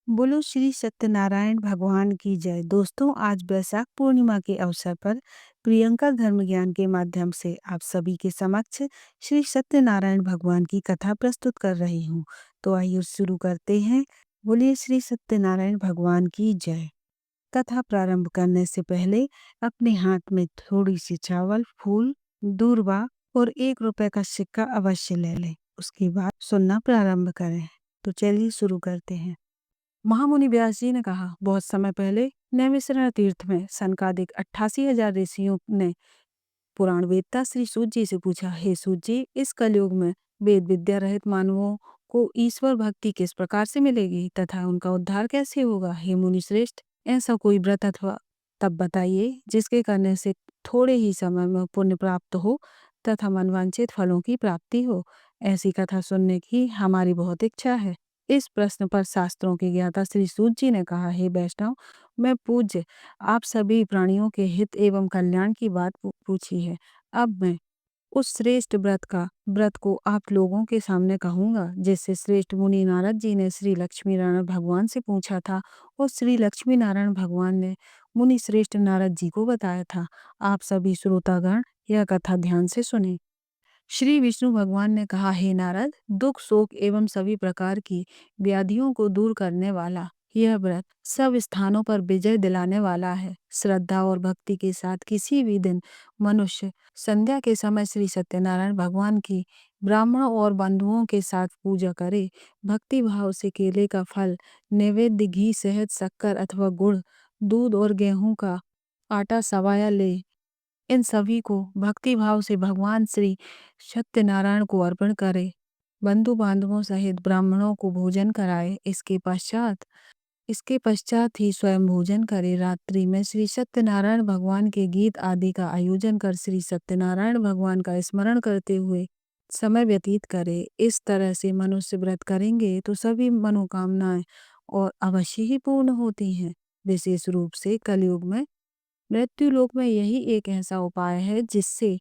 बोलो श्री सत्यनारायण भगवान की जय। दोस्तों, आज वैशाख पूर्णिमा के अवसर पर प्रियंका धर्म ज्ञान के माध्यम से आप सभी के समक्ष श्री सत्यनारायण भगवान की कथा प्रस्तुत कर रही हूँ। तो आइए शुरू करते हैं। बोलिए श्री सत्यनारायण भगवान की जय। कथा प्रारंभ करने से पहले अपने हाथ में थोड़ी सी चावल, फूल, दूर्वा और 1 रुपए का सिक्का अवश्य ले लें। उसके बाद सुनना प्रारंभ करें। तो चलिए शुरू करते हैं। महामुनि व्यास जी ने कहा, बहुत समय पहले नैमिषारण्य तीर्थ में सनकादिक 88,000 ऋषियों ने पुराण वेदता श्री सूत जी से पूछा, हे सूत जी, इस कलयुग में वेद विद्या रहित मानवों को ईश्वर भक्ति किस प्रकार से मिलेगी तथा उनका उद्धार कैसे होगा। हे मुनि श्रेष्ठ, ऐसा कोई व्रत अथवा तब बताइए जिसके करने से थोड़े ही समय में पुण्य प्राप्त हो तथा मनवांछित फलों की प्राप्ति हो। ऐसी कथा सुनने की हमारी बहुत इच्छा है। इस प्रश्न पर शास्त्रों के ज्ञाता श्री सूत जी ने कहा, हे वैष्णव, मैं पूज्य आप सभी प्राणियों के हित एवं कल्याण की बात पूछी है। अब मैं उस श्रेष्ठ व्रत को आप लोगों के सामने कहूंगा जिससे श्रेष्ठ मुनि नारद जी ने श्री लक्ष्मी नारायण भगवान से पूछा था और श्री लक्ष्मी नारायण भगवान ने मुनि श्रेष्ठ नारद जी को बताया था। आप सभी श्रोतागण यह कथा ध्यान से सुने। श्री विष्णु भगवान ने कहा, हे नारद, दुख शोक एवं सभी प्रकार की व्याधियों को दूर करने वाला यह व्रत सब स्थानों पर विजय दिलाने वाला है। श्रद्धा और भक्ति के साथ किसी भी दिन मनुष्य संध्या के समय श्री सत्यनारायण भगवान की ब्राह्मणों और बंधुओं के साथ पूजा करे, भक्ति भाव से केले का फल, नैवेद्य, घी, शहद, शक्कर अथवा गुड़, दूध और गेहूं का आटा सवाया ले, इन सभी को भक्ति भाव से भगवान श्री सत्यनारायण को अर्पण करे, बंधु बांधवों सहित ब्राह्मणों को भोजन कराए। इसके पश्चात ही स्वयं भोजन करे। रात्रि में श्री सत्यनारायण भगवान के गीत आदि का आयोजन कर श्री सत्यनारायण भगवान का स्मरण करते हुए समय व्यतीत करे। इस तरह से मनुष्य व्रत करेंगे तो सभी मनोकामनाएं और अवश्य ही पूर्ण होती हैं। विशेष रूप से कलयुग में मृत्यु लोक में यही एक ऐसा उपाय है जिससे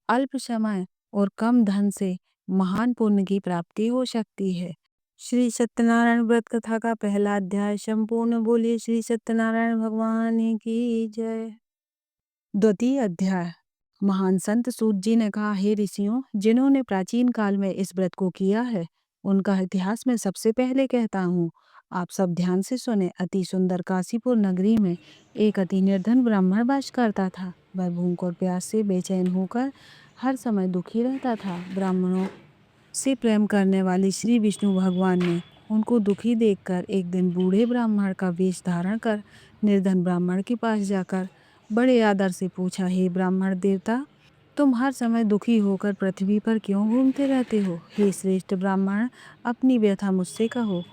अल्प समय और कम धन से महान पुण्य की प्राप्ति हो सकती है। श्री सत्यनारायण व्रत कथा का पहला अध्याय संपूर्ण। बोलिए श्री सत्यनारायण भगवान की जय। द्वितीय अध्याय। महान संत सूत जी ने कहा, हे ऋषियों, जिन्होंने प्राचीन काल में इस व्रत को किया है उनका इतिहास मैं सबसे पहले कहता हूँ। आप सब ध्यान से सुने। अति सुंदर काशीपुर नगरी में एक अति निर्धन ब्राह्मण वास करता था। वह भूख और प्यास से बेचैन होकर हर समय दुखी रहता था। ब्राह्मणों से प्रेम करने वाले श्री विष्णु भगवान ने उनको दुखी देखकर एक दिन बूढ़े ब्राह्मण का वेश धारण कर निर्धन ब्राह्मण के पास जाकर बड़े आदर से पूछा, हे ब्राह्मण देवता, तुम हर समय दुखी होकर पृथ्वी पर क्यों घूमते रहते हो। हे श्रेष्ठ ब्राह्मण, अपनी व्यथा मुझसे कहो,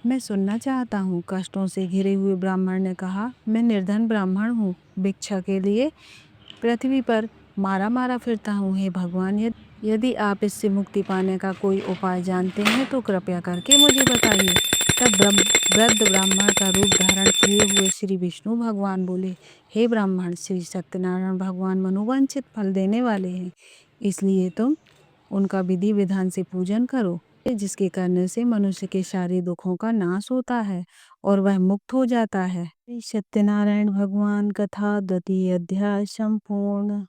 मैं सुनना चाहता हूँ। कष्टों से घिरे हुए ब्राह्मण ने कहा, मैं निर्धन ब्राह्मण हूँ, भिक्षा के लिए पृथ्वी पर मारा मारा फिरता हूँ। हे भगवान, यदि आप इससे मुक्ति पाने का कोई उपाय जानते हैं तो कृपया करके मुझे बताइए। तब वृद्ध ब्राह्मण का रूप धारण किए हुए श्री विष्णु भगवान बोले, हे ब्राह्मण, श्री सत्यनारायण भगवान मनोवांछित फल देने वाले हैं, इसलिए तुम उनका विधि विधान से पूजन करो, जिसके करने से मनुष्य के सारे दुखों का नाश होता है और वह मुक्त हो जाता है। श्री सत्यनारायण भगवान कथा द्वितीय अध्याय संपूर्ण।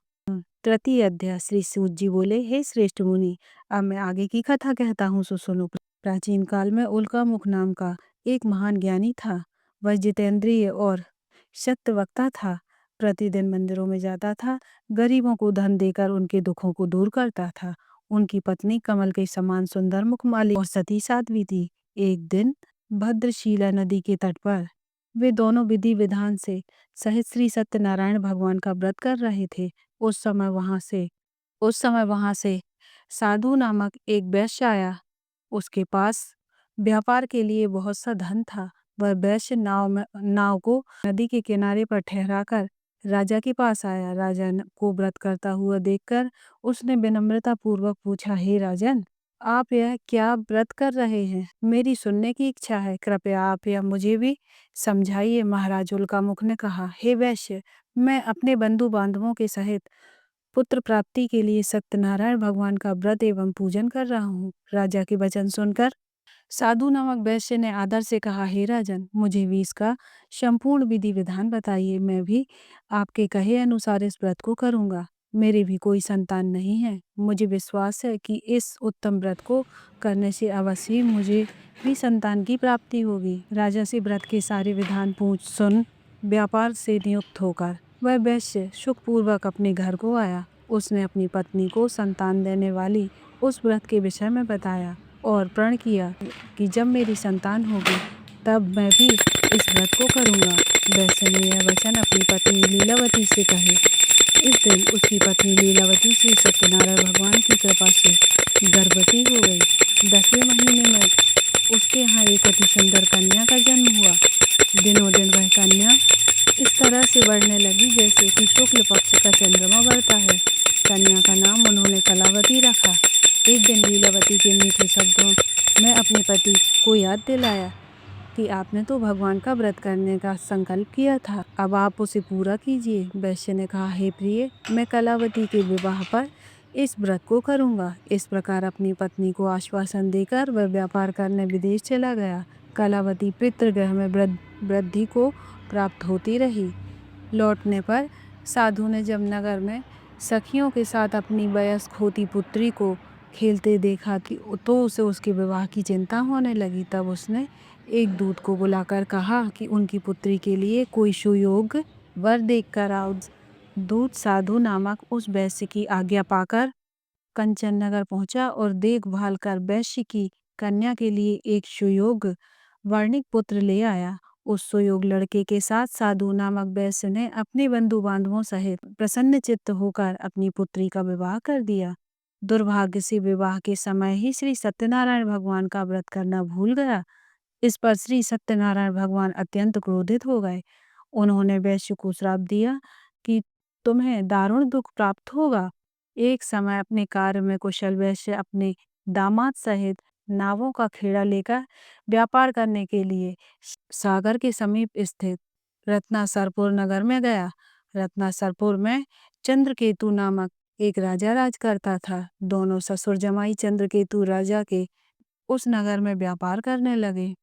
तृतीय अध्याय। श्री सूत जी बोले, हे श्रेष्ठ मुनि, अब मैं आगे की कथा कहता हूँ, सो सुनो। प्राचीन काल में उल्कामुख नाम का एक महान ज्ञानी था। वह जितेंद्रिय और सत्यवक्ता था। प्रतिदिन मंदिरों में जाता था, गरीबों को धन देकर उनके दुखों को दूर करता था। उनकी पत्नी कमल के समान सुंदर मुखमाली और सती साध्वी थी। एक दिन भद्रशीला नदी के तट पर वे दोनों विधि विधान से सहित श्री सत्यनारायण भगवान का व्रत कर रहे थे। उस समय वहां से साधु नामक एक वैश्य आया। उसके पास व्यापार के लिए बहुत सा धन था। वह वैश्य नाव को नदी के किनारे पर ठहराकर राजा के पास आया। राजा को व्रत करता हुआ देखकर उसने विनम्रता पूर्वक पूछा, हे राजन, आप यह क्या व्रत कर रहे हैं? मेरी सुनने की इच्छा है, कृपया आप यह मुझे भी समझाइए। महाराज उल्कामुख ने कहा, हे वैश्य, मैं अपने बंधु बांधवों के सहित पुत्र प्राप्ति के लिए सत्यनारायण भगवान का व्रत एवं पूजन कर रहा हूँ। राजा के वचन सुनकर साधु नामक वैश्य ने आदर से कहा, हे राजन, मुझे भी इसका संपूर्ण विधि विधान बताइए। मैं भी आपके कहे अनुसार इस व्रत को करूंगा। मेरी भी कोई संतान नहीं है। मुझे विश्वास है कि इस उत्तम व्रत को करने से अवश्य ही मुझे भी संतान की प्राप्ति होगी। राजा से व्रत के सारे विधान पूछ सुन व्यापार से नियुक्त होकर वह वैश्य सुखपूर्वक अपने घर को आया। उसने अपनी पत्नी को संतान देने वाली उस व्रत के विषय में बताया और प्रण किया कि जब मेरी संतान होगी तब मैं भी इस व्रत को करूंगा। वैश्य ने यह वचन अपनी पत्नी लीलावती से कहे। इस दिन उसकी पत्नी लीलावती श्री सत्यनारायण भगवान की कृपा से गर्भवती हो गई। 10वें महीने में उसके यहाँ एक अति सुंदर कन्या का जन्म हुआ। दिनों दिन वह कन्या इस तरह से बढ़ने लगी जैसे कि शुक्ल पक्ष का चंद्रमा बढ़ता है। कन्या का नाम उन्होंने कलावती रखा। एक दिन लीलावती के मीठे शब्दों में अपने पति को याद दिलाया कि आपने तो भगवान का व्रत करने का संकल्प किया था, अब आप उसे पूरा कीजिए। वैश्य ने कहा, हे प्रिय, मैं कलावती के विवाह पर इस व्रत को करूंगा। इस प्रकार अपनी पत्नी को आश्वासन देकर वह व्यापार करने विदेश चला गया। कलावती पितृगृह में वृद्धि को प्राप्त होती रही। लौटने पर साधु ने जब नगर में सखियों के साथ अपनी वयस्क होती पुत्री को खेलते देखा कि तो उसे उसके विवाह की चिंता होने लगी। तब उसने एक दूत को बुलाकर कहा कि उनकी पुत्री के लिए कोई सुयोग्य वर देख कर आओ। दूत साधु नामक उस वैश्य की आज्ञा पाकर कंचन नगर पहुंचा और देखभाल कर वैश्य की कन्या के लिए एक सुयोग्य वर्णिक पुत्र ले आया। उस सुयोग लड़के के साथ साधु नामक वैश्य ने अपने बंधु बांधवों सहित प्रसन्न चित्त होकर अपनी पुत्री का विवाह कर दिया। दुर्भाग्य से विवाह के समय ही श्री सत्यनारायण भगवान का व्रत करना भूल गया। इस पर श्री सत्यनारायण भगवान अत्यंत क्रोधित हो गए। उन्होंने वैश्य को श्राप दिया कि तुम्हें दारुण दुख प्राप्त होगा। एक समय अपने कार्य में कुशल वैश्य अपने दामाद सहित नावों का खेड़ा लेकर व्यापार करने के लिए सागर के समीप स्थित रत्नासरपुर नगर में गया। रत्नासरपुर में चंद्रकेतु नामक एक राजा राज करता था। दोनों ससुर जमाई चंद्रकेतु राजा के उस नगर में व्यापार करने लगे।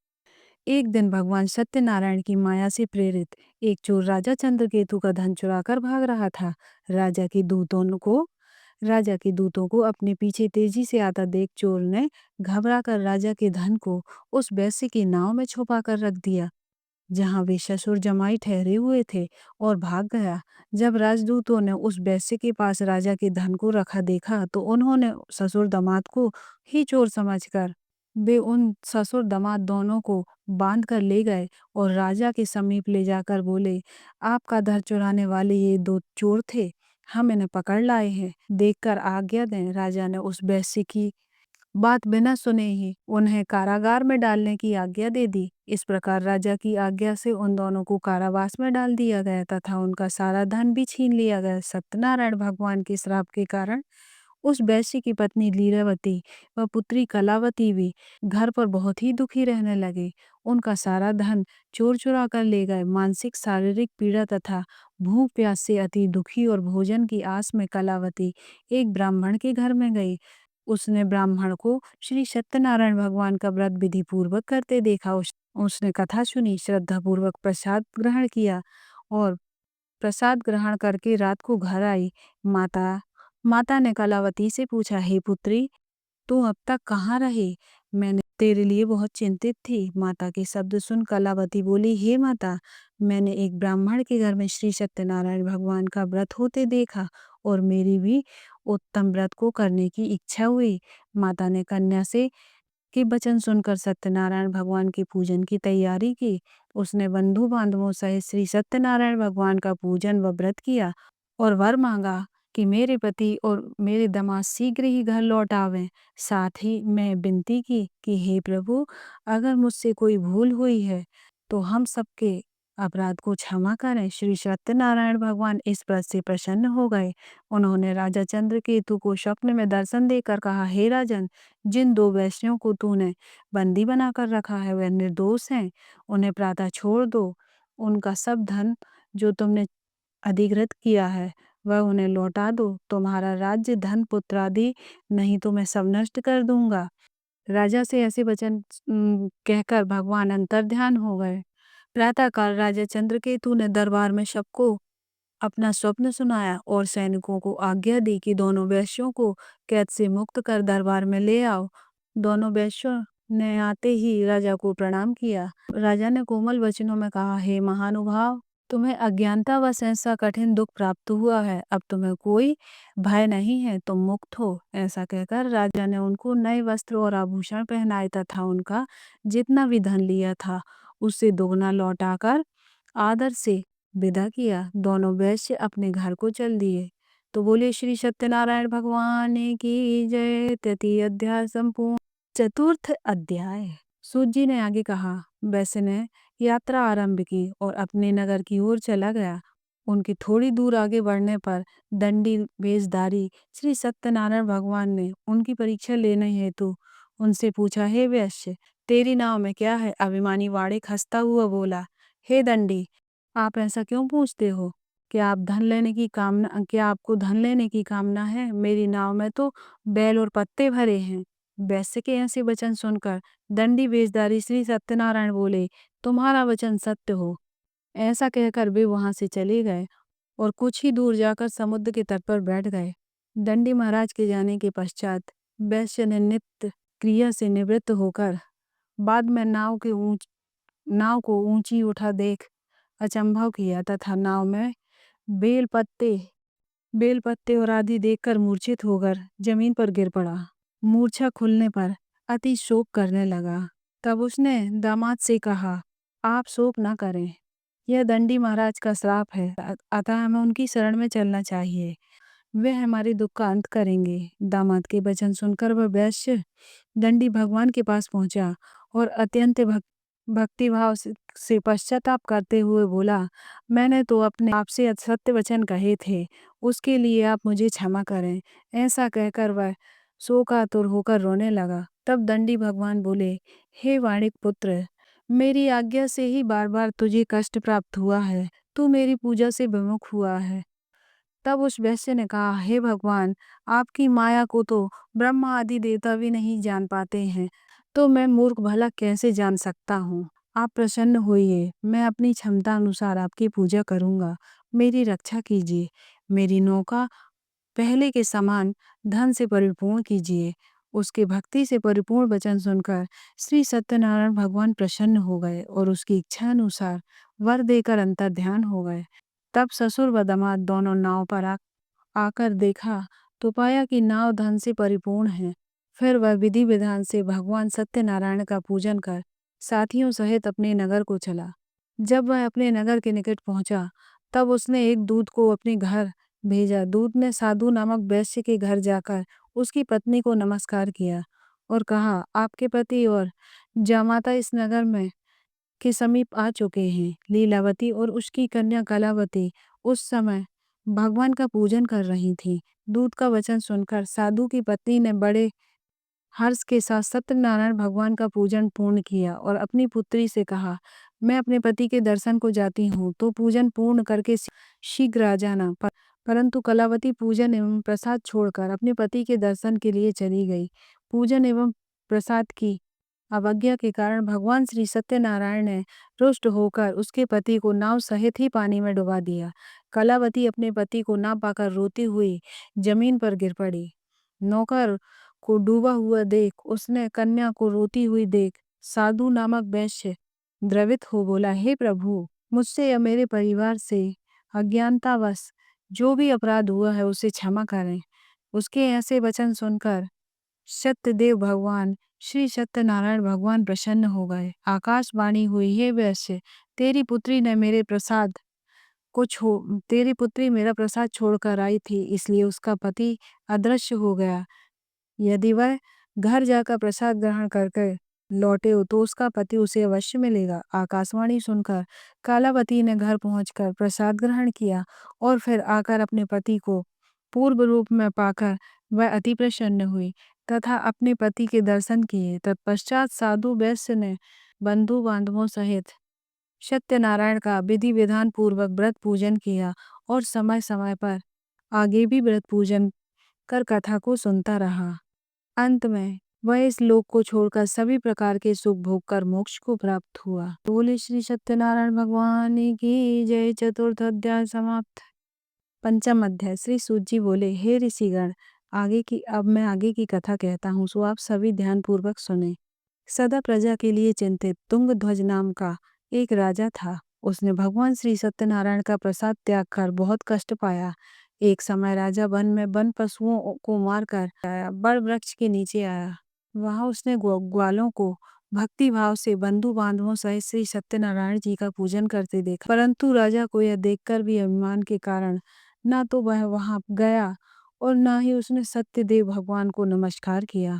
एक दिन भगवान सत्यनारायण की माया से प्रेरित एक चोर राजा चंद्रकेतु का धन चुराकर भाग रहा था। राजा के दूतों को अपने पीछे तेजी से आता देख चोर ने घबराकर राजा के धन को उस वैश्य की नाव में छुपा कर रख दिया जहां वे ससुर जमाई ठहरे हुए थे और भाग गया। जब राजदूतों ने उस वैश्य के पास राजा के धन को रखा देखा तो उन्होंने ससुर दामाद को ही चोर समझकर वे उन ससुर दामाद दोनों को बांध कर ले गए और राजा के समीप ले जाकर बोले, आपका धन चुराने वाले ये दो चोर थे, हम इन्हें पकड़ लाए हैं, देखकर आज्ञा दें। राजा ने उस वैश्य की बात बिना सुने ही उन्हें कारागार में डालने की आज्ञा दे दी। इस प्रकार राजा की आज्ञा से उन दोनों को कारावास में डाल दिया गया तथा उनका सारा धन भी छीन लिया गया। सत्यनारायण भगवान के श्राप के कारण उस वैश्य की पत्नी लीलावती व पुत्री कलावती भी घर पर बहुत ही दुखी रहने लगे। उनका सारा धन चोर चुरा कर ले गए। मानसिक शारीरिक पीड़ा तथा भूख प्यास से अति दुखी और भोजन की आस में कलावती एक ब्राह्मण के घर में गई। उसने ब्राह्मण को श्री सत्यनारायण भगवान का व्रत विधि पूर्वक करते देखा। उसने कथा सुनी, श्रद्धा पूर्वक प्रसाद ग्रहण किया और प्रसाद ग्रहण करके रात को घर आई। माता ने कलावती से पूछा, हे पुत्री, तू अब तक कहाँ रही? मैंने तेरे लिए बहुत चिंतित थी। माता के शब्द सुन कलावती बोली, हे माता, मैंने एक ब्राह्मण के घर में श्री सत्यनारायण भगवान का व्रत होते देखा और मेरी भी उत्तम व्रत को करने की इच्छा हुई। माता ने कन्या से के वचन सुनकर सत्यनारायण भगवान के पूजन की तैयारी की। उसने बंधु बांधवों सहित श्री सत्यनारायण भगवान का पूजन व व्रत किया और वर मांगा कि मेरे पति और मेरे दामाद शीघ्र ही घर लौट आवें। साथ ही मैं विनती की कि हे प्रभु, अगर मुझसे कोई भूल हुई है तो हम सबके अपराध को क्षमा करें। श्री सत्यनारायण भगवान इस व्रत से प्रसन्न हो गए। उन्होंने राजा चंद्रकेतु को स्वप्न में दर्शन देकर कहा, हे राजन, जिन दो वैश्यों को तूने बंदी बनाकर रखा है वे निर्दोष हैं, उन्हें प्रातः छोड़ दो। उनका सब धन जो तुमने अधिग्रहित किया है वह उन्हें लौटा दो। तुम्हारा राज्य, धन, पुत्र आदि नहीं तो मैं सब नष्ट कर दूंगा। राजा से ऐसे वचन कहकर भगवान अंतर्ध्यान हो गए। प्रातःकाल राजा चंद्रकेतु ने दरबार में सबको अपना स्वप्न सुनाया और सैनिकों को आज्ञा दी कि दोनों वेश्यों को कैद से मुक्त कर दरबार में ले आओ। दोनों वेश्यों ने आते ही राजा को प्रणाम किया। राजा ने कोमल वचनों में कहा, हे महानुभाव, तुम्हें अज्ञानतावश ऐसा कठिन दुख प्राप्त हुआ है, अब तुम्हें कोई भय नहीं है, तुम मुक्त हो। ऐसा कहकर राजा ने उनको नए वस्त्र और आभूषण पहनाए तथा उनका जितना भी धन लिया था उससे दोगुना लौटाकर आदर से विदा किया। दोनों वैश्य अपने घर को चल दिए। तो बोले श्री सत्यनारायण भगवान की जय। तृतीय अध्याय संपूर्ण। चतुर्थ अध्याय। सूत जी ने आगे कहा, वैश्य ने यात्रा आरंभ की और अपने नगर की ओर चला गया। उनकी थोड़ी दूर आगे बढ़ने पर दंडी वेशधारी श्री सत्यनारायण भगवान ने उनकी परीक्षा लेने हेतु उनसे पूछा, हे वैश्य, तेरी नाव में क्या है? अभिमानी वाणिक हंसता हुआ बोला, हे दंडी, आप ऐसा क्यों पूछते हो? क्या आपको धन लेने की कामना है? मेरी नाव में तो बैल और पत्ते भरे हैं। वैश्य के ऐसे वचन सुनकर दंडी वेशधारी श्री सत्यनारायण बोले, तुम्हारा वचन सत्य हो। ऐसा कहकर वे वहां से चले गए और कुछ ही दूर जाकर समुद्र के तट पर बैठ गए। दंडी महाराज के जाने के पश्चात वैश्य ने नित्य क्रिया से निवृत्त होकर बाद में नाव को ऊंची उठा देख अचंभव किया तथा नाव में बेल पत्ते और आदि देखकर मूर्छित होकर जमीन पर गिर पड़ा। मूर्छा खुलने पर अति शोक करने लगा। तब उसने दामाद से कहा, आप शोक न करें, यह दंडी महाराज का श्राप है, अतः हमें उनकी शरण में चलना चाहिए, वे हमारे दुख का अंत करेंगे। दामाद के वचन सुनकर वह वैश्य दंडी भगवान के पास पहुंचा और अत्यंत भक्तिभाव से पश्चाताप करते हुए बोला, मैंने तो अपने आप से असत्य वचन कहे थे, उसके लिए आप मुझे क्षमा करें। ऐसा कहकर वह शोकातुर होकर रोने लगा। तब दंडी भगवान बोले, हे वाणिक पुत्र, मेरी आज्ञा से ही बार बार तुझे कष्ट प्राप्त हुआ है, तू मेरी पूजा से विमुख हुआ है। तब उस वैश्य ने कहा, हे भगवान, आपकी माया को तो ब्रह्मा आदि देवता भी नहीं जान पाते हैं, तो मैं मूर्ख भला कैसे जान सकता हूँ। आप प्रसन्न होइए, मैं अपनी क्षमता अनुसार आपकी पूजा करूँगा, मेरी रक्षा कीजिए, मेरी नौका पहले के समान धन से परिपूर्ण कीजिए। उसके भक्ति से परिपूर्ण वचन सुनकर श्री सत्यनारायण भगवान प्रसन्न हो गए और उसकी इच्छा अनुसार वर देकर अंतर्ध्यान हो गए। तब ससुर व दामाद दोनों नाव पर आकर देखा तो पाया कि नाव धन से परिपूर्ण है। फिर वह विधि विधान से भगवान सत्यनारायण का पूजन कर साथियों सहित अपने नगर को चला। जब वह अपने नगर के निकट पहुंचा तब उसने एक दूत को अपने घर भेजा। दूत ने साधु नामक वैश्य के घर जाकर उसकी पत्नी को नमस्कार किया और कहा, आपके पति और जामाता इस नगर में के समीप आ चुके हैं। लीलावती और उसकी कन्या कलावती उस समय भगवान का पूजन कर रही थी। दूत का वचन सुनकर साधु की पत्नी ने बड़े हर्ष के साथ सत्यनारायण भगवान का पूजन पूर्ण किया और अपनी पुत्री से कहा, मैं अपने पति के दर्शन को जाती हूँ, तो पूजन पूर्ण करके शीघ्र आ जाना। परंतु कलावती पूजन एवं प्रसाद छोड़कर अपने पति के दर्शन के लिए चली गई। पूजन एवं प्रसाद की अवज्ञा के कारण भगवान श्री सत्यनारायण ने रुष्ट होकर उसके पति को नाव सहित ही पानी में डुबा दिया। कलावती अपने पति को ना पाकर रोती हुई जमीन पर गिर पड़ी। नौकर को डूबा हुआ देख उसने कन्या को रोती हुई देख साधु नामक वैश्य द्रवित हो बोला, हे प्रभु, मुझसे या मेरे परिवार से अज्ञानतावश जो भी अपराध हुआ है उसे क्षमा करें। उसके ऐसे वचन सुनकर सत्यदेव भगवान श्री सत्यनारायण भगवान प्रसन्न हो गए। आकाशवाणी हुई, हे वैश्य, तेरी पुत्री मेरा प्रसाद छोड़कर आई थी, इसलिए उसका पति अदृश्य हो गया। यदि वह घर जाकर प्रसाद ग्रहण करके लौटे हो तो उसका पति उसे अवश्य मिलेगा। आकाशवाणी सुनकर कालावती ने घर पहुंचकर प्रसाद ग्रहण किया और फिर आकर अपने पति को पूर्व रूप में पाकर वह अति प्रसन्न हुई तथा अपने पति के दर्शन किए। तत्पश्चात साधु वैश्य ने बंधु बांधवों सहित सत्यनारायण का विधि विधान पूर्वक व्रत पूजन किया और समय समय पर आगे भी व्रत पूजन कर कथा को सुनता रहा। अंत में वह इस लोक को छोड़कर सभी प्रकार के सुख भोग कर मोक्ष को प्राप्त हुआ। बोले श्री सत्यनारायण भगवान की जय। चतुर्थ अध्याय समाप्त। पंचम अध्याय। श्री सूत जी बोले, हे ऋषिगण, अब मैं आगे की कथा कहता हूँ, सो आप सभी ध्यान पूर्वक सुने। सदा प्रजा के लिए चिंतित तुंगध्वज नाम का एक राजा था। उसने भगवान श्री सत्यनारायण का प्रसाद त्याग कर बहुत कष्ट पाया। एक समय राजा वन में वन पशुओं को मारकर आया, बड़ वृक्ष के नीचे आया। वहां उसने ग्वालों को भक्ति भाव से बंधु बांधवों सहित श्री सत्यनारायण जी का पूजन करते देखा। परंतु राजा को यह देखकर भी अभिमान के कारण ना तो वह वहां गया और ना ही उसने सत्यदेव भगवान को नमस्कार किया।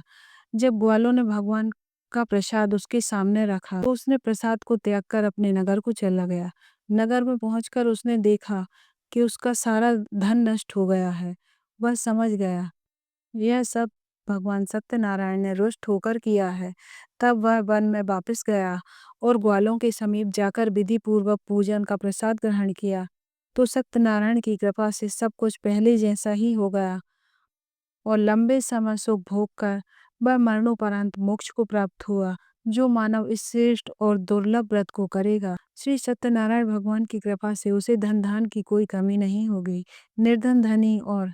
जब ग्वालों ने भगवान का प्रसाद उसके सामने रखा तो उसने प्रसाद को त्याग कर अपने नगर को चला गया। नगर में पहुंचकर उसने देखा कि उसका सारा धन नष्ट हो गया है। वह समझ गया यह सब भगवान सत्यनारायण ने रुष्ट होकर किया है। तब वह वन में वापस गया और ग्वालों के समीप जाकर विधि पूर्वक पूजन का प्रसाद ग्रहण किया। तो सत्यनारायण की कृपा से सब कुछ पहले जैसा ही हो गया और लंबे समय सुख भोग कर वह मरणोपरांत मोक्ष को प्राप्त हुआ। जो मानव इस श्रेष्ठ और दुर्लभ व्रत को करेगा, श्री सत्यनारायण भगवान की कृपा से उसे धन धान की कोई कमी नहीं होगी। निर्धन धनी और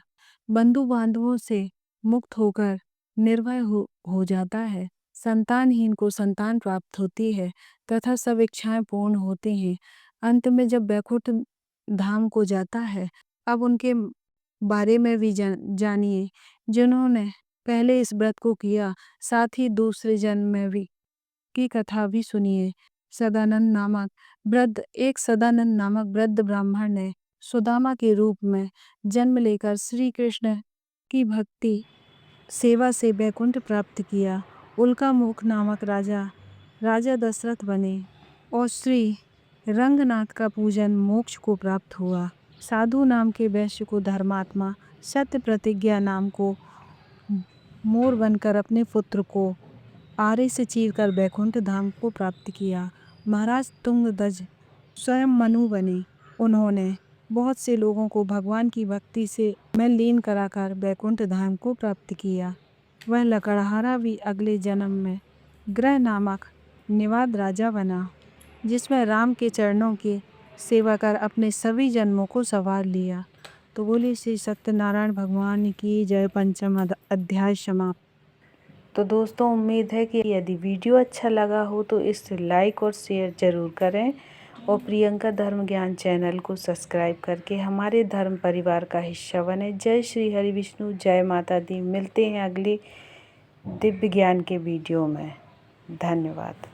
बंधु बांधवों से मुक्त होकर निर्भय हो जाता है। संतानहीन को संतान प्राप्त होती है तथा सब इच्छाएं पूर्ण होती हैं। अंत में जब बैकुंठ धाम को जाता है। अब उनके बारे में भी जानिए जिन्होंने पहले इस व्रत को किया, साथ ही दूसरे जन्म में भी की कथा भी सुनिए। सदानंद नामक वृद्ध ब्राह्मण ने सुदामा के रूप में जन्म लेकर श्री कृष्ण की भक्ति सेवा से बैकुंठ प्राप्त किया। उल्कामुख नामक राजा दशरथ बने और श्री रंगनाथ का पूजन मोक्ष को प्राप्त हुआ। साधु नाम के वैश्य को धर्मात्मा सत्य प्रतिज्ञा नाम को मोर बनकर अपने पुत्र को आरे से चीरकर बैकुंठ धाम को प्राप्त किया। महाराज तुंगध्वज स्वयं मनु बने। उन्होंने बहुत से लोगों को भगवान की भक्ति से में लीन कराकर बैकुंठ धाम को प्राप्त किया। वह लकड़हारा भी अगले जन्म में ग्रह नामक निवाद राजा बना, जिसमें राम के चरणों की सेवा कर अपने सभी जन्मों को संवार लिया। तो बोले श्री सत्यनारायण भगवान की जय। पंचम अध्याय समाप्त। तो दोस्तों, उम्मीद है कि यदि वीडियो अच्छा लगा हो तो इसे लाइक और शेयर ज़रूर करें और प्रियंका धर्म ज्ञान चैनल को सब्सक्राइब करके हमारे धर्म परिवार का हिस्सा बने। जय श्री हरि विष्णु, जय माता दी। मिलते हैं अगली दिव्य ज्ञान के वीडियो में। धन्यवाद।